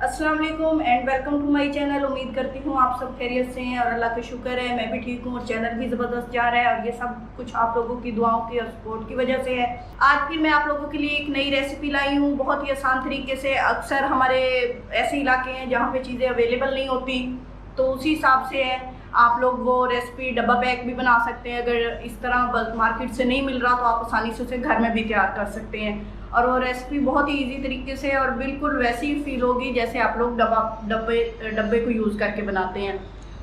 अस्सलाम वालेकुम and welcome to my channel. उम्मीद करती हूँ आप सब खैरियत से हैं और अल्लाह का शुक्र है मैं भी ठीक हूँ और चैनल भी ज़बरदस्त जा रहा है और ये सब कुछ आप लोगों की दुआओं की और सपोर्ट की वजह से है। आज फिर मैं आप लोगों के लिए एक नई रेसिपी लाई हूँ बहुत ही आसान तरीके से। अक्सर हमारे ऐसे इलाके हैं जहाँ पे चीज़ें अवेलेबल नहीं होती, तो उसी हिसाब से है आप लोग वो रेसिपी डब्बा पैक भी बना सकते हैं। अगर इस तरह मार्केट से नहीं मिल रहा तो आप आसानी से उसे घर में भी तैयार कर सकते हैं और वो रेसिपी बहुत ही इजी तरीके से और बिल्कुल वैसी ही फील होगी जैसे आप लोग डब्बे को यूज़ करके बनाते हैं।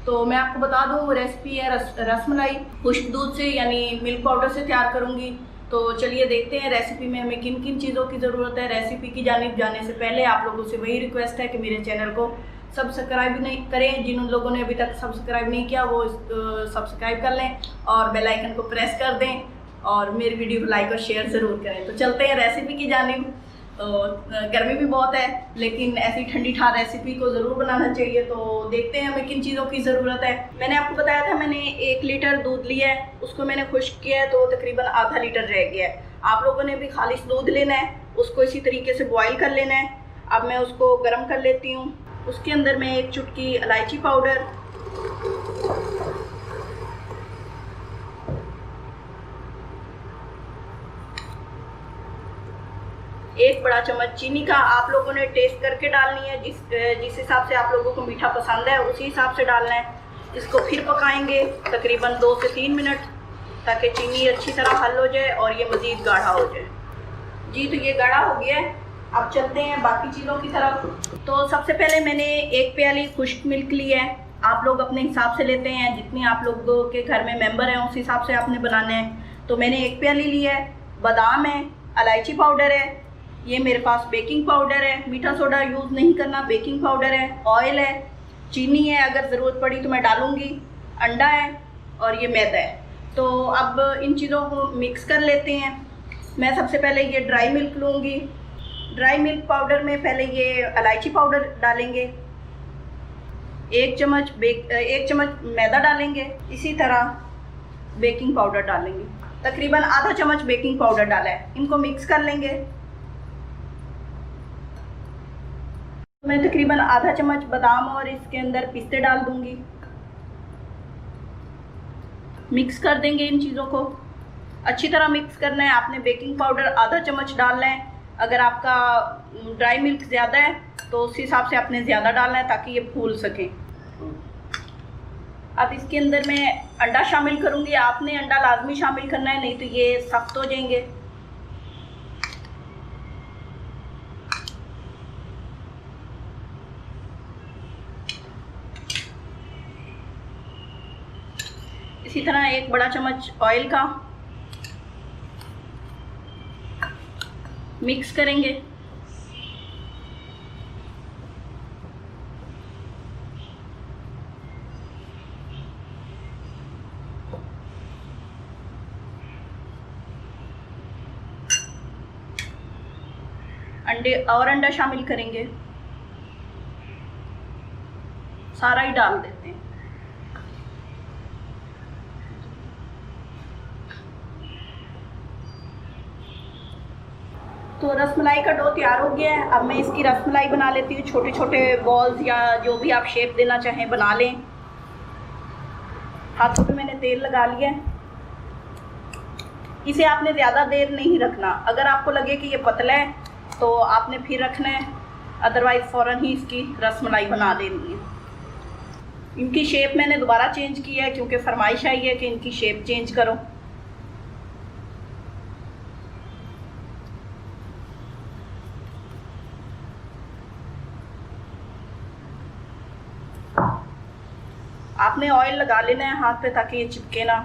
तो मैं आपको बता दूं वो रेसिपी है रसमलाई खुश्क दूध से यानी मिल्क पाउडर से तैयार करूंगी। तो चलिए देखते हैं रेसिपी में हमें किन किन चीज़ों की ज़रूरत है। रेसिपी की जानिब जाने से पहले आप लोगों से वही रिक्वेस्ट है कि मेरे चैनल को सब्सक्राइब नहीं करें, जिन लोगों ने अभी तक सब्सक्राइब नहीं किया वो सब्सक्राइब कर लें और बेल आइकन को प्रेस कर दें और मेरी वीडियो को लाइक और शेयर ज़रूर करें। तो चलते हैं रेसिपी की जानिब। गर्मी भी बहुत है लेकिन ऐसी ठंडी ठार रेसिपी को ज़रूर बनाना चाहिए। तो देखते हैं हमें किन चीज़ों की ज़रूरत है। मैंने आपको बताया था मैंने 1 लीटर दूध लिया है, उसको मैंने खुश्क किया है तो तकरीबन आधा लीटर रह गया है। आप लोगों ने भी खालिश दूध लेना है, उसको इसी तरीके से बॉयल कर लेना है। अब मैं उसको गर्म कर लेती हूँ। उसके अंदर मैं 1 चुटकी इलायची पाउडर, 1 बड़ा चम्मच चीनी का आप लोगों ने टेस्ट करके डालनी है। जिस हिसाब से आप लोगों को मीठा पसंद है उसी हिसाब से डालना है। इसको फिर पकाएंगे तकरीबन 2 से 3 मिनट ताकि चीनी अच्छी तरह हल हो जाए और ये मज़ीद गाढ़ा हो जाए। जी तो ये गाढ़ा हो गया है। अब चलते हैं बाकी चीज़ों की तरफ। तो सबसे पहले मैंने 1 प्याली खुश्क मिल्क ली है। आप लोग अपने हिसाब से लेते हैं, जितनी आप लोगों के घर में मेंबर हैं उस हिसाब से आपने बनाना है। तो मैंने 1 प्याली ली है। बादाम है, इलायची पाउडर है, ये मेरे पास बेकिंग पाउडर है, मीठा सोडा यूज़ नहीं करना, बेकिंग पाउडर है, ऑयल है, चीनी है अगर ज़रूरत पड़ी तो मैं डालूँगी, अंडा है और ये मैदा है। तो अब इन चीज़ों को मिक्स कर लेते हैं। मैं सबसे पहले ये ड्राई मिल्क लूँगी। ड्राई मिल्क पाउडर में पहले ये इलायची पाउडर डालेंगे, 1 चम्मच मैदा डालेंगे, इसी तरह बेकिंग पाउडर डालेंगे, तकरीबन आधा चम्मच बेकिंग पाउडर डाला है। इनको मिक्स कर लेंगे। मैं तकरीबन आधा चम्मच बादाम और इसके अंदर पिस्ते डाल दूंगी। मिक्स कर देंगे इन चीज़ों को, अच्छी तरह मिक्स करना है। आपने बेकिंग पाउडर आधा चम्मच डालना है। अगर आपका ड्राई मिल्क ज़्यादा है तो उस हिसाब से आपने ज़्यादा डालना है ताकि ये फूल सके। अब इसके अंदर मैं अंडा शामिल करूँगी। आपने अंडा लाजमी शामिल करना है, नहीं तो ये सख्त हो जाएंगे। इसी तरह 1 बड़ा चम्मच ऑयल का मिक्स करेंगे। अंडा शामिल करेंगे, सारा ही डाल देते हैं। तो रसमलाई का डो तैयार हो गया है। अब मैं इसकी रसमलाई बना लेती हूँ। छोटे छोटे बॉल्स या जो भी आप शेप देना चाहें बना लें। हाथों पे मैंने तेल लगा लिया है। इसे आपने ज़्यादा देर नहीं रखना। अगर आपको लगे कि ये पतला है तो आपने फिर रखना है, अदरवाइज़ फ़ौरन ही इसकी रसमलाई बना देनी है। इनकी शेप मैंने दोबारा चेंज की है क्योंकि फरमाइश आई है कि इनकी शेप चेंज करो। आपने ऑयल लगा लेना है हाथ पे ताकि ये चिपके ना,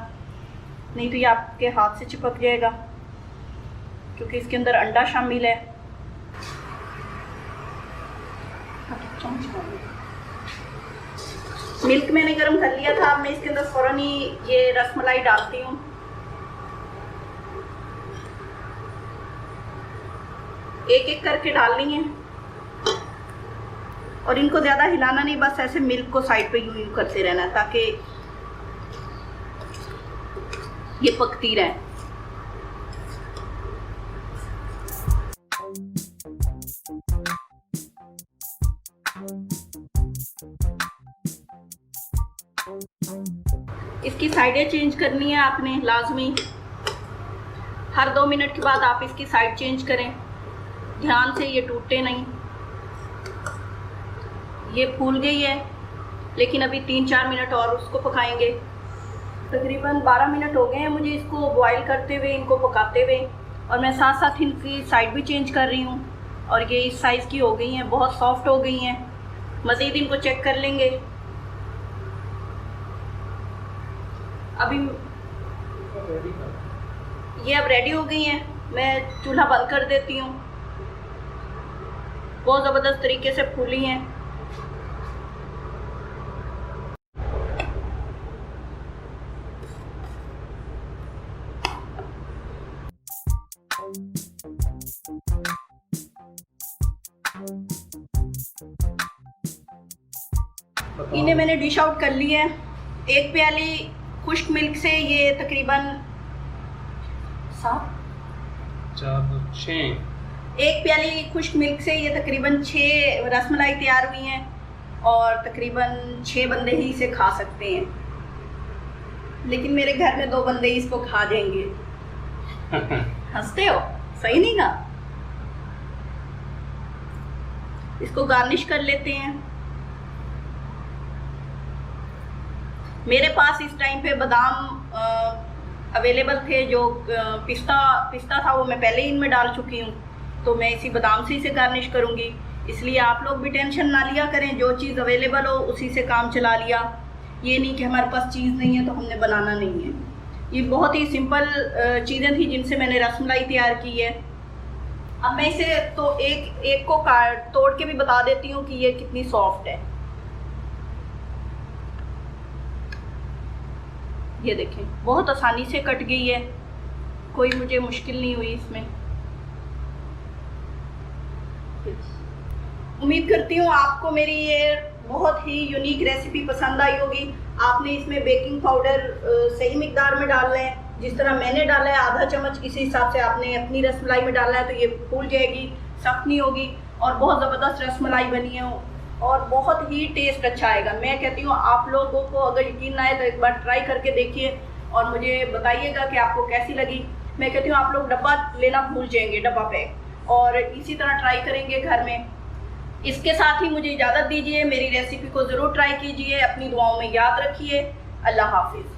नहीं तो ये आपके हाथ से चिपक जाएगा क्योंकि इसके अंदर अंडा शामिल है। मिल्क मैंने गर्म कर लिया था। अब मैं इसके अंदर फ़ौरन ही ये रसमलाई डालती हूँ। एक एक करके डालनी है। और इनको ज़्यादा हिलाना नहीं, बस ऐसे मिल्क को साइड पे यूं यूं करते रहना ताकि ये पकती रहे। इसकी साइडें चेंज करनी है आपने लाजमी। हर 2 मिनट के बाद आप इसकी साइड चेंज करें, ध्यान से, ये टूटे नहीं। ये फूल गई है, लेकिन अभी 3-4 मिनट और उसको पकाएंगे। तकरीबन 12 मिनट हो गए हैं मुझे इसको बॉईल करते हुए, इनको पकाते हुए, और मैं साथ साथ इनकी साइड भी चेंज कर रही हूँ। और ये इस साइज़ की हो गई हैं, बहुत सॉफ्ट हो गई हैं। मज़ीद इनको चेक कर लेंगे। अभी ये अब रेडी हो गई हैं। मैं चूल्हा बंद कर देती हूँ। बहुत ज़बरदस्त तरीके से फूली हैं। इन्हें मैंने डिश आउट कर ली है। एक प्याली खुश्क मिल्क से ये तकरीबन 6। एक प्याली खुश्क मिल्क से ये तकरीबन 6 रसमलाई तैयार हुई हैं, और तकरीबन 6 बंदे ही इसे खा सकते हैं। लेकिन मेरे घर में 2 बंदे ही इसको खा जाएंगे। हंसते हो? सही नहीं ना? इसको गार्निश कर लेते हैं। मेरे पास इस टाइम पे बादाम अवेलेबल थे, जो पिस्ता था वो मैं पहले ही इनमें डाल चुकी हूँ, तो मैं इसी बादाम से इसे गार्निश करूँगी। इसलिए आप लोग भी टेंशन ना लिया करें, जो चीज़ अवेलेबल हो उसी से काम चला लिया। ये नहीं कि हमारे पास चीज़ नहीं है तो हमने बनाना नहीं है। ये बहुत ही सिंपल चीज़ें थी जिनसे मैंने रसमलाई तैयार की है। अब मैं इसे तो एक को तोड़ के भी बता देती हूँ कि ये कितनी सॉफ्ट है। ये देखें, बहुत आसानी से कट गई है, कोई मुझे मुश्किल नहीं हुई इसमें। उम्मीद करती हूँ आपको मेरी ये बहुत ही यूनिक रेसिपी पसंद आई होगी। आपने इसमें बेकिंग पाउडर सही मिकदार में डालना है, जिस तरह मैंने डाला है आधा चम्मच, इसी हिसाब से आपने अपनी रसमलाई में डालना है, तो ये फूल जाएगी, सख्त नहीं होगी, और बहुत ज़बरदस्त रसमलाई बनी है और बहुत ही टेस्ट अच्छा आएगा। मैं कहती हूँ आप लोगों को अगर यकीन ना आए तो एक बार ट्राई करके देखिए और मुझे बताइएगा कि आपको कैसी लगी। मैं कहती हूँ आप लोग डब्बा लेना भूल जाएंगे, डब्बा पैक, और इसी तरह ट्राई करेंगे घर में। इसके साथ ही मुझे इजाज़त दीजिए। मेरी रेसिपी को ज़रूर ट्राई कीजिए, अपनी दुआओं में याद रखिए। अल्लाह हाफिज़।